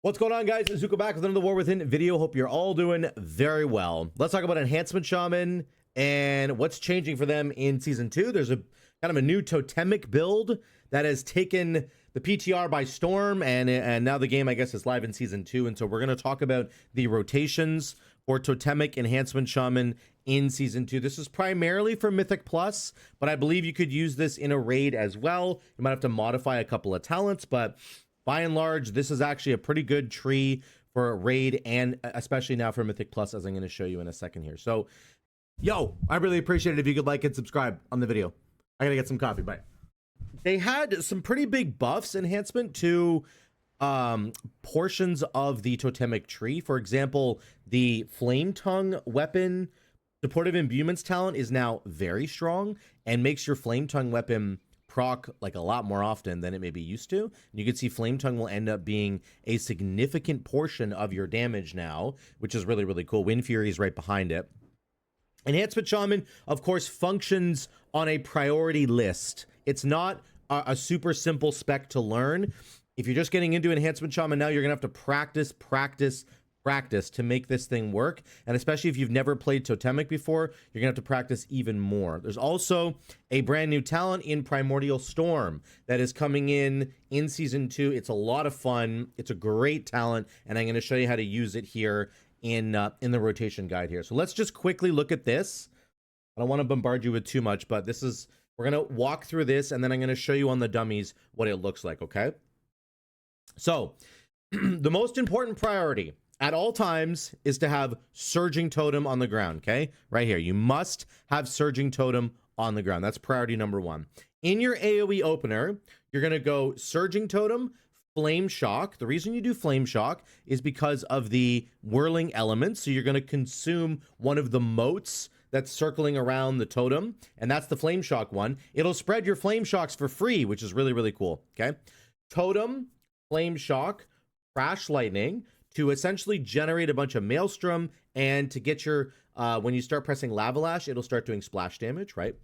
What's going on, guys? Zuko back with another War Within video. Hope you're all doing very well. Let's talk about Enhancement Shaman and what's changing for them in Season 2. There's a kind of a new TOTEMIC build that has taken the PTR by storm, and now the game, I guess, is live in Season 2. And so we're going to talk about the rotations for TOTEMIC Enhancement Shaman in Season 2. This is primarily for Mythic Plus, but I believe you could use this in a raid as well. You might have to modify a couple of talents, but by and large, this is actually a pretty good tree for a raid, and especially now for Mythic Plus, as I'm going to show you in a second here. So, yo, I really appreciate it if you could like and subscribe on the video. I got to get some coffee. Bye. They had some pretty big buffs, enhancement to portions of the totemic tree. For example, the Flame Tongue weapon supportive imbuements talent is now very strong and makes your Flame Tongue weapon proc like a lot more often than it may be used to. And you can see Flame Tongue will end up being a significant portion of your damage now, which is really, really cool. Wind Fury is right behind it. Enhancement Shaman, of course, functions on a priority list. It's not a super simple spec to learn. If you're just getting into Enhancement Shaman now, you're gonna have to practice to make this thing work. And especially if you've never played Totemic before, you're gonna have to practice even more. There's also a brand new talent in Primordial Storm that is coming in Season 2. It's a lot of fun. It's a great talent, and I'm gonna show you how to use it here in the rotation guide here. So let's just quickly look at this. I don't want to bombard you with too much, but this is, we're gonna walk through this, and then I'm gonna show you on the dummies what it looks like, okay? So the most important priority at all times is to have Surging Totem on the ground, okay? Right here, you must have Surging Totem on the ground. That's priority number one. In your AoE opener, you're gonna go Surging Totem, Flame Shock. The reason you do Flame Shock is because of the whirling elements. So you're gonna consume one of the motes that's circling around the totem, and that's the Flame Shock one. It'll spread your Flame Shocks for free, which is really, really cool, okay? Totem, Flame Shock, Crash Lightning, to essentially generate a bunch of Maelstrom, and to get your, when you start pressing Lava Lash, it'll start doing splash damage, right?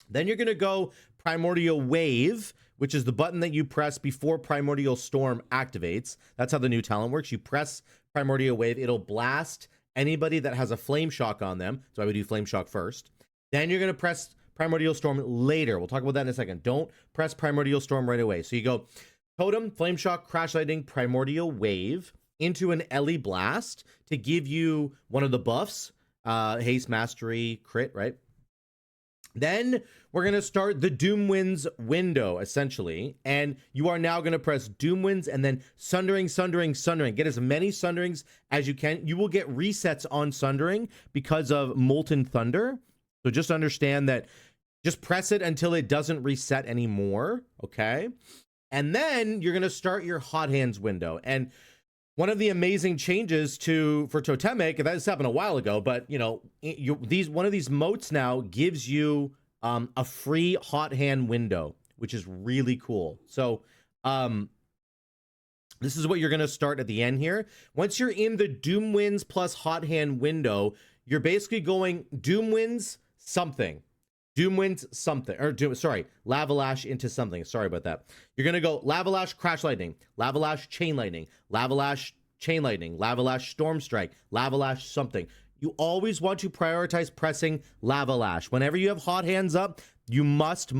Then you're going to go Primordial Wave, which is the button that you press before Primordial Storm activates. That's how the new talent works. You press Primordial Wave, it'll blast anybody that has a Flame Shock on them. So I would do Flame Shock first. Then you're going to press Primordial Storm later. We'll talk about that in a second. Don't press Primordial Storm right away. So you go Totem, Flame Shock, Crash Lightning, Primordial Wave into an Ellie Blast to give you one of the buffs, Haste, Mastery, Crit, right? Then we're going to start the Doomwinds window, essentially, and you are now going to press Doomwinds and then Sundering. Get as many Sunderings as you can. You will get resets on Sundering because of Molten Thunder, so just understand that. Just press it until it doesn't reset anymore, okay? And then you're going to start your Hot Hands window. And one of the amazing changes for Totemic, that's happened a while ago, but you know, one of these motes now gives you a free Hot Hand window, which is really cool. So this is what you're going to start at the end here. Once you're in the Doomwinds plus Hot Hand window, you're basically going Doomwinds something. Doomwinds something, or Lava Lash into something. Sorry about that. You're going to go Lava Lash, Crash Lightning, Lava Lash, Chain Lightning, Lava Lash, Chain Lightning, Lava Lash, Storm Strike, Lava Lash, something. You always want to prioritize pressing Lava Lash. Whenever you have Hot Hands up, you must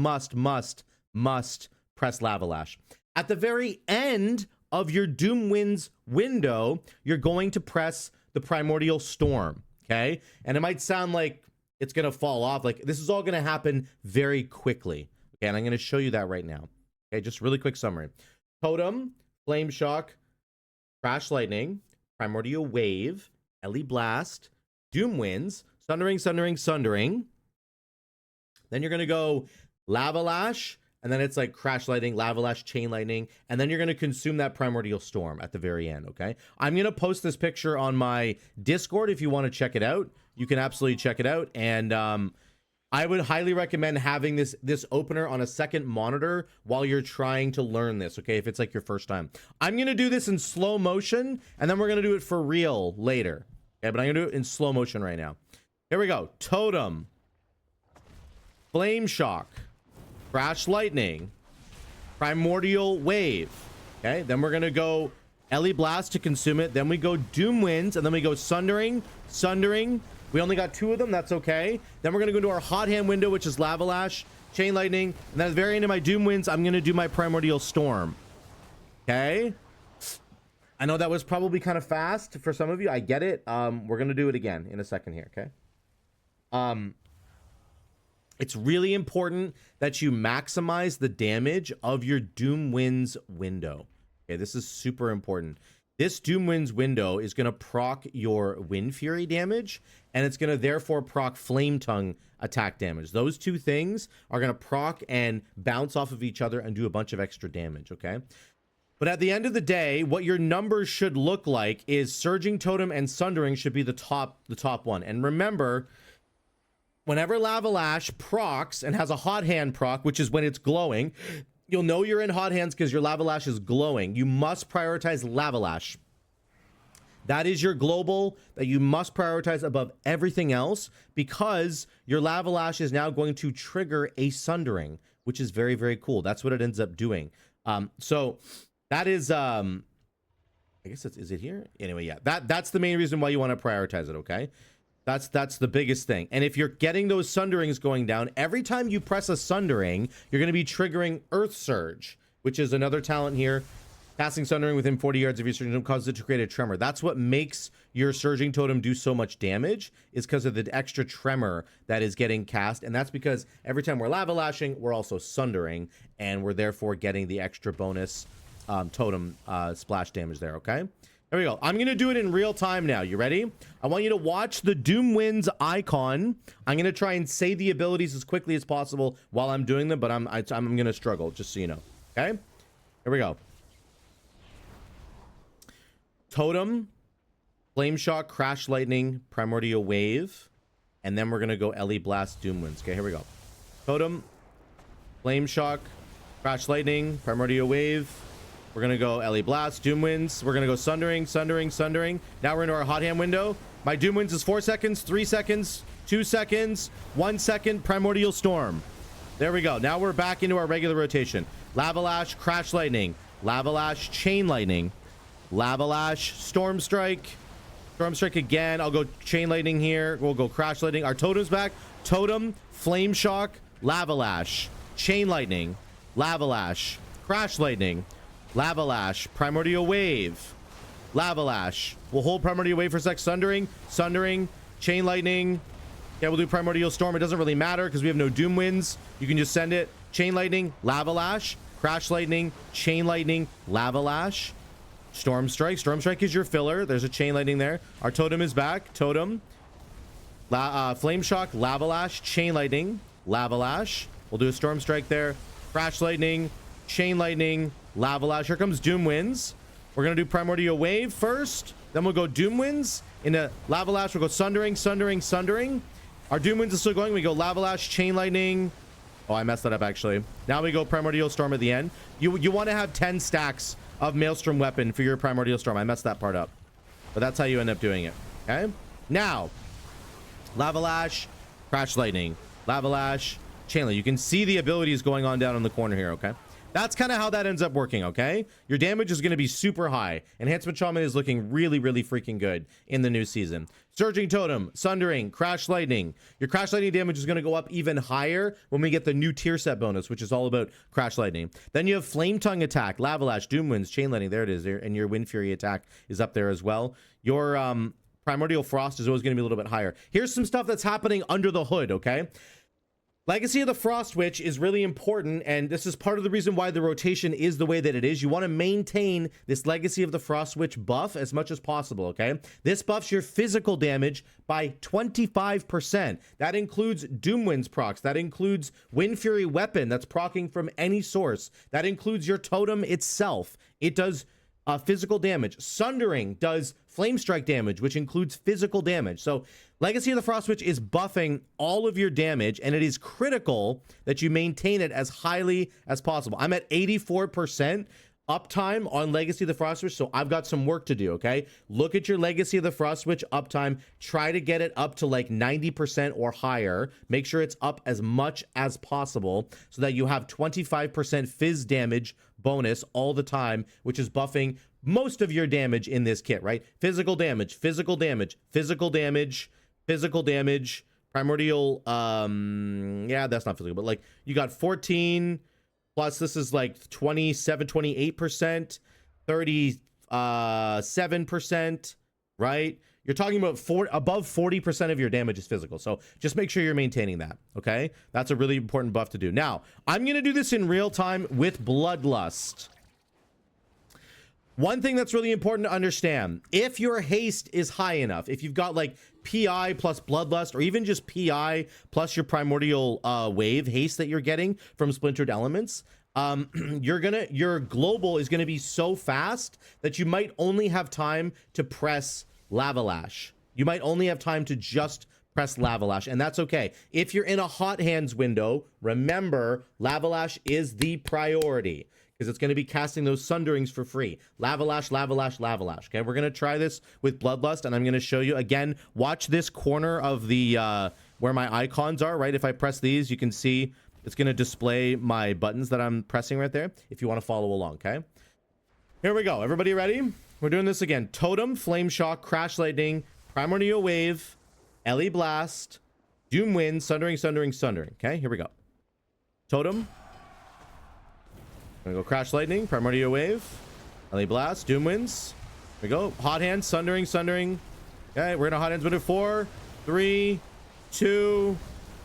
press Lava Lash. At the very end of your Doomwinds window, you're going to press the Primordial Storm, okay? And it might sound like it's going to fall off. Like, this is all going to happen very quickly. Okay, and I'm going to show you that right now. Okay, just really quick summary. Totem, Flame Shock, Crash Lightning, Primordial Wave, Ellie Blast, Doomwinds, Sundering. Then you're going to go Lava Lash, and then it's like Crash Lightning, Lava Lash, Chain Lightning, and then you're going to consume that Primordial Storm at the very end, okay? I'm going to post this picture on my Discord if you want to check it out. You can absolutely check it out, and I would highly recommend having this opener on a second monitor while you're trying to learn this, okay, if it's like your first time. I'm going to do this in slow motion, and then we're going to do it for real later, okay, but I'm going to do it in slow motion right now. Here we go. Totem, Flame Shock, Crash Lightning, Primordial Wave, okay, then we're going to go Ellie Blast to consume it. Then we go Doomwinds, and then we go Sundering. We only got 2 of them. That's okay. Then we're going to go into our hot hand window, which is Lava Lash, Chain Lightning. And then at the very end of my Doomwinds, I'm going to do my Primordial Storm. Okay. I know that was probably kind of fast for some of you. I get it. We're going to do it again in a second here. Okay. It's really important that you maximize the damage of your Doomwinds window. Okay, this is super important. This Doomwinds window is going to proc your Wind Fury damage, and it's going to therefore proc Flame Tongue attack damage. Those 2 things are going to proc and bounce off of each other and do a bunch of extra damage, okay? But at the end of the day, what your numbers should look like is Surging Totem and Sundering should be the top one. And remember, whenever Lava Lash procs and has a hot hand proc, which is when it's glowing, you'll know you're in hot hands because your Lava Lash is glowing. You must prioritize Lava Lash. That is your global that you must prioritize above everything else, because your Lava Lash is now going to trigger a Sundering, which is very, very cool. That's what it ends up doing. So that is, I guess is it here? Anyway, yeah, that's the main reason why you want to prioritize it, okay? That's the biggest thing. And if you're getting those Sunderings going down, every time you press a Sundering, you're going to be triggering Earth Surge, which is another talent here. Casting Sundering within 40 yards of your Surging Totem causes it to create a tremor. That's what makes your Surging Totem do so much damage, is because of the extra tremor that is getting cast. And that's because every time we're Lava Lashing, we're also Sundering, and we're therefore getting the extra bonus totem splash damage there, okay? There we go. I'm going to do it in real time now. You ready? I want you to watch the Doomwinds icon. I'm going to try and say the abilities as quickly as possible while I'm doing them, but I'm going to struggle, just so you know. Okay? Here we go. Totem, Flame Shock, Crash Lightning, Primordial Wave, and then we're going to go Ellie Blast, Doomwinds. Okay, here we go. Totem, Flame Shock, Crash Lightning, Primordial Wave. We're going to go Ellie Blast, Doomwinds. We're going to go Sundering. Now we're into our hot hand window. My Doomwinds is 4 seconds, 3 seconds, 2 seconds, 1 second, Primordial Storm. There we go. Now we're back into our regular rotation. Lava Lash, Crash Lightning. Lava Lash, Chain Lightning. Lava Lash, Storm Strike. Storm Strike again. I'll go Chain Lightning here. We'll go Crash Lightning. Our Totem's back. Totem, Flame Shock, Lava Lash, Chain Lightning, Lava Lash, Crash Lightning, Lava Lash, Primordial Wave, Lava Lash. We'll hold Primordial Wave for a sec. Sundering, Chain Lightning. Yeah, we'll do Primordial Storm. It doesn't really matter because we have no Doomwinds. You can just send it. Chain Lightning, Lava Lash, Crash Lightning, Chain Lightning, Lava Lash, Storm Strike. Storm Strike is your filler. There's a Chain Lightning there. Our Totem is back. Totem, Flame Shock, Lava Lash, Chain Lightning, Lava Lash. We'll do a Storm Strike there. Crash Lightning, Chain Lightning, Lava Lash. Here comes Doomwinds. We're going to do Primordial Wave first. Then we'll go Doomwinds. Into Lava Lash, we'll go Sundering. Our Doomwinds is still going. We go Lava Lash, Chain Lightning. Oh, I messed that up, actually. Now we go Primordial Storm at the end. You want to have 10 stacks of Maelstrom Weapon for your Primordial Storm. I messed that part up. But that's how you end up doing it. Okay? Now, Lava Lash, Crash Lightning. Lava Lash, Chain Lightning. You can see the abilities going on down in the corner here, okay? That's kind of how that ends up working, okay? Your damage is going to be super high. Enhancement Shaman is looking really, really freaking good in the new season. Surging Totem, Sundering, Crash Lightning. Your Crash Lightning damage is going to go up even higher when we get the new tier set bonus, which is all about Crash Lightning. Then you have Flame Tongue attack, Lava Lash, Doomwinds, Chain Lightning. There it is. There, and your Wind Fury attack is up there as well. Your Primordial Frost is always going to be a little bit higher. Here's some stuff that's happening under the hood, okay? Legacy of the Frost Witch is really important, and this is part of the reason why the rotation is the way that it is. You want to maintain this Legacy of the Frost Witch buff as much as possible, okay? This buffs your physical damage by 25%. That includes Doomwinds procs. That includes Wind Fury Weapon that's proccing from any source. That includes your Totem itself. It does physical damage. Sundering does Flame Strike damage, which includes physical damage. So Legacy of the Frost Witch is buffing all of your damage, and it is critical that you maintain it as highly as possible. I'm at 84%. uptime on Legacy of the Frost Switch, so I've got some work to do, okay? Look at your Legacy of the Frost Switch uptime. Try to get it up to like 90% or higher. Make sure it's up as much as possible so that you have 25% fizz damage bonus all the time, which is buffing most of your damage in this kit, right? Physical damage, physical damage, physical damage, physical damage, primordial, yeah, that's not physical, but like you got 14... plus this is like 27, 28%, 37%, right? You're talking about above 40% of your damage is physical. So just make sure you're maintaining that, okay? That's a really important buff to do. Now, I'm going to do this in real time with Bloodlust. One thing that's really important to understand, if your haste is high enough, if you've got like PI plus Bloodlust, or even just PI plus your primordial wave haste that you're getting from splintered elements, your global is gonna be so fast that you might only have time to press Lava Lash. You might only have time to just press Lava Lash, and that's okay. If you're in a hot hands window, remember Lava Lash is the priority, because it's going to be casting those sunderings for free. Lava Lash, Lava Lash, Lava Lash. Okay, we're going to try this with Bloodlust, and I'm going to show you again. Watch this corner of the where my icons are, right? If I press these, you can see it's going to display my buttons that I'm pressing right there if you want to follow along, okay? Here we go. Everybody ready? We're doing this again. Totem, Flame Shock, Crash Lightning, Primordial Wave, Ellie Blast, Doomwinds, Sundering, Sundering, Sundering. Okay, here we go. Totem. Gonna go Crash Lightning, Primordial Wave, Ellie Blast, Doomwinds. Here we go. Hot Hands, Sundering, Sundering. Okay, we're gonna Hot Hands with it. 4, 3, 2,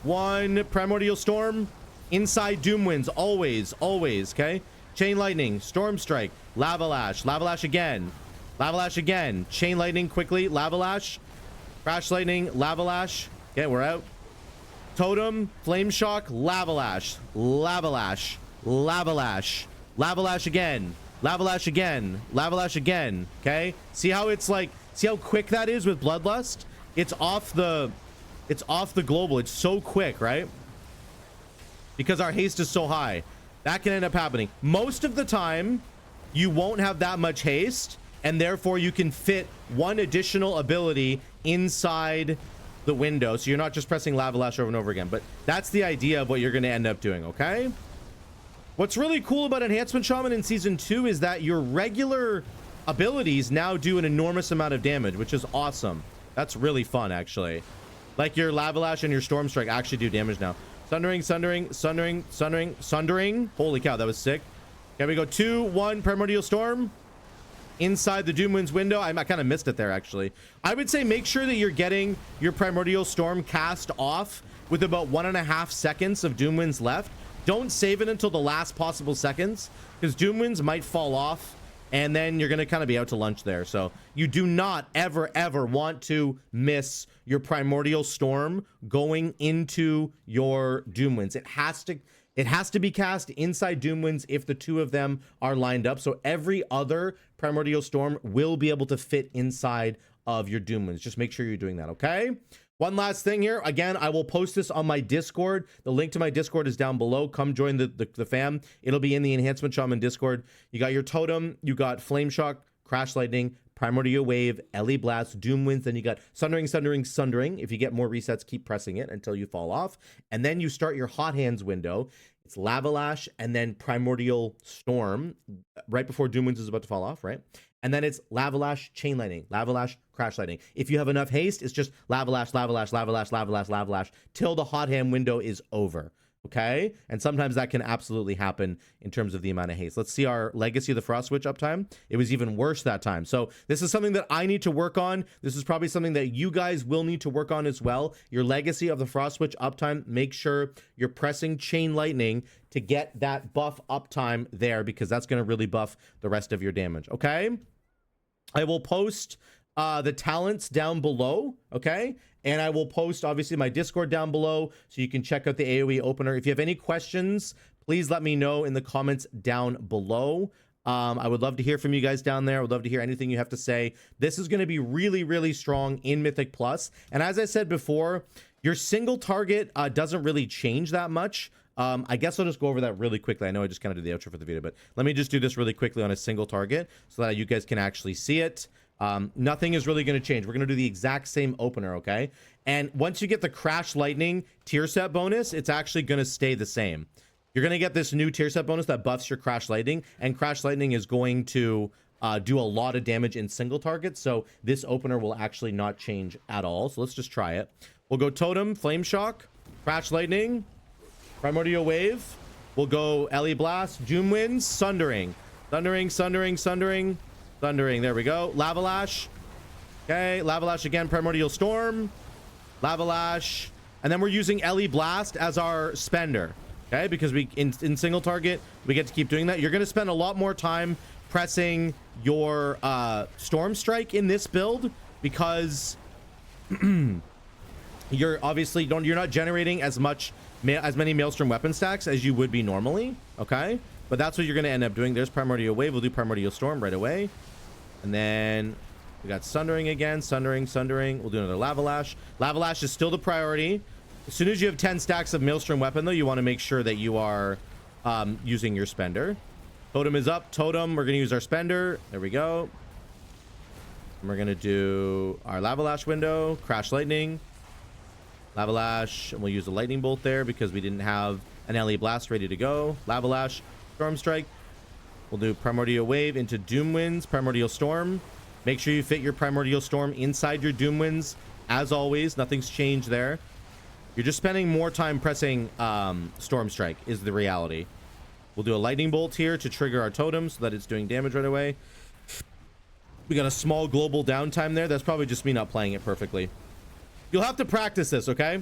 1. Primordial Storm. Inside Doomwinds. Always, always. Okay. Chain Lightning, Storm Strike, Lava Lash, Lava Lash again, Lava Lash again. Chain Lightning quickly, Lava Lash, Crash Lightning, Lava Lash. Okay, we're out. Totem, Flame Shock, Lava Lash, Lava Lash, Lava Lash, Lava Lash again, Lava Lash again, Lava Lash again. Okay, see how it's like, see how quick that is with Bloodlust? It's off the global. It's so quick, right? Because our haste is so high. That can end up happening. Most of the time, you won't have that much haste, and therefore you can fit one additional ability inside the window, so you're not just pressing Lava Lash over and over again. But that's the idea of what you're going to end up doing, okay? What's really cool about Enhancement Shaman in Season 2 is that your regular abilities now do an enormous amount of damage, which is awesome. That's really fun, actually. Like your Lava Lash and your Storm Strike actually do damage now. Sundering, Sundering, Sundering, Sundering, Sundering. Holy cow, that was sick. Okay, we go 2, 1, Primordial Storm. Inside the Doomwinds window. I kind of missed it there, actually. I would say make sure that you're getting your Primordial Storm cast off with about 1.5 seconds of Doomwinds left. Don't save it until the last possible seconds, because Doomwinds might fall off, and then you're going to kind of be out to lunch there. So you do not ever, ever want to miss your Primordial Storm going into your Doomwinds. It has to be cast inside Doomwinds if the two of them are lined up. So every other Primordial Storm will be able to fit inside of your Doomwinds. Just make sure you're doing that, okay? One last thing here. Again, I will post this on my Discord. The link to my Discord is down below. Come join the fam. It'll be in the Enhancement Shaman Discord. You got your Totem. You got Flame Shock, Crash Lightning, Primordial Wave, Ellie Blast, Doomwinds. Then you got Sundering, Sundering, Sundering. If you get more resets, keep pressing it until you fall off. And then you start your Hot Hands window. It's Lava Lash and then Primordial Storm right before Doomwinds is about to fall off, right? And then it's Lava Lash, Chain Lightning, Lava Lash, Crash Lightning. If you have enough haste, it's just Lava Lash, Lava Lash, Lava Lash, Lava Lash, Lava Lash, till the Hot Hand window is over, okay? And sometimes that can absolutely happen in terms of the amount of haste. Let's see our Legacy of the Frost Switch uptime. It was even worse that time. So this is something that I need to work on. This is probably something that you guys will need to work on as well. Your Legacy of the Frost Switch uptime, make sure you're pressing Chain Lightning to get that buff uptime there, because that's going to really buff the rest of your damage, okay? I will post the talents down below, okay? And I will post, obviously, my Discord down below so you can check out the AoE opener. If you have any questions, please let me know in the comments down below. I would love to hear from you guys down there. I would love to hear anything you have to say. This is going to be really, really strong in Mythic Plus. And as I said before, your single target doesn't really change that much I guess I'll just go over that really quickly. I know I just kind of did the outro for the video, but let me just do this really quickly on a single target so that you guys can actually see it. Nothing is really going to change. We're going to do the exact same opener, okay? And once you get the Crash Lightning tier set bonus, it's actually going to stay the same. You're going to get this new tier set bonus that buffs your Crash Lightning, and Crash Lightning is going to do a lot of damage in single targets, so this opener will actually not change at all. So let's just try it. We'll go Totem, Flame Shock, Crash Lightning, Primordial Wave. We'll go Ellie Blast, Doomwinds, Sundering. Sundering. There we go. Lava Lash. Okay, Lava Lash again, Primordial Storm. Lava Lash. And then we're using Ellie Blast as our spender. Okay, because we in single target, we get to keep doing that. You're going to spend a lot more time pressing your Storm Strike in this build because you're obviously you're not generating as many Maelstrom weapon stacks as you would be normally. Okay, but that's what you're going to end up doing. There's Primordial Wave. We'll do Primordial Storm right away, and then we got Sundering again. Sundering. We'll do another Lava Lash. Lava Lash is still the priority. As soon as you have 10 stacks of Maelstrom weapon, though, you want to make sure that you are using your spender. Totem is up. Totem, we're going to use our spender. There we go. And we're going to do our Lava Lash window. Crash Lightning. Lava Lash. And we'll use a Lightning Bolt there because we didn't have an LE Blast ready to go. Lava Lash. Storm Strike. We'll do Primordial Wave into Doomwinds. Primordial Storm. Make sure you fit your Primordial Storm inside your Doomwinds. As always, nothing's changed there. You're just spending more time pressing Storm Strike is the reality. We'll do a Lightning Bolt here to trigger our totem so that it's doing damage right away. We got a small global downtime there. That's probably just me not playing it perfectly. You'll have to practice this, okay?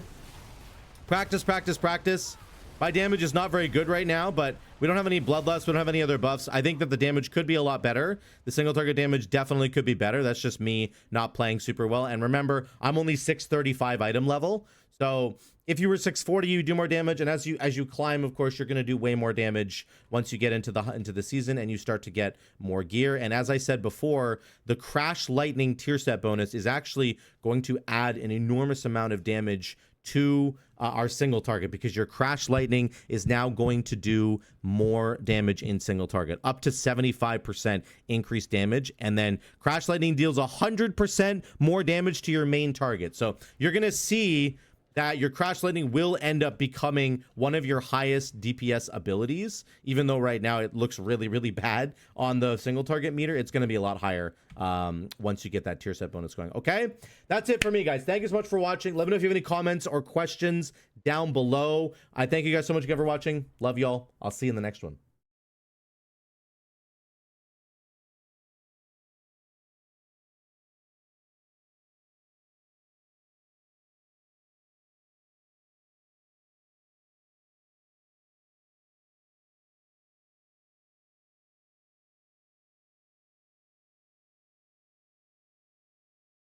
Practice. My damage is not very good right now, but we don't have any Bloodlust. We don't have any other buffs. I think that the damage could be a lot better. The single target damage definitely could be better. That's just me not playing super well. And remember, I'm only 635 item level. So if you were 640, you do more damage, and as you climb, of course, you're going to do way more damage once you get into the season and you start to get more gear. And as I said before, the Crash Lightning tier set bonus is actually going to add an enormous amount of damage to our single target, because your Crash Lightning is now going to do more damage in single target, up to 75% increased damage. And then Crash Lightning deals 100% more damage to your main target. So you're going to see that your Crash Lightning will end up becoming one of your highest DPS abilities. Even though right now it looks really, really bad on the single target meter, it's going to be a lot higher once you get that tier set bonus going. Okay, that's it for me, guys. Thank you so much for watching. Let me know if you have any comments or questions down below. I thank you guys so much again for watching. Love y'all. I'll see you in the next one.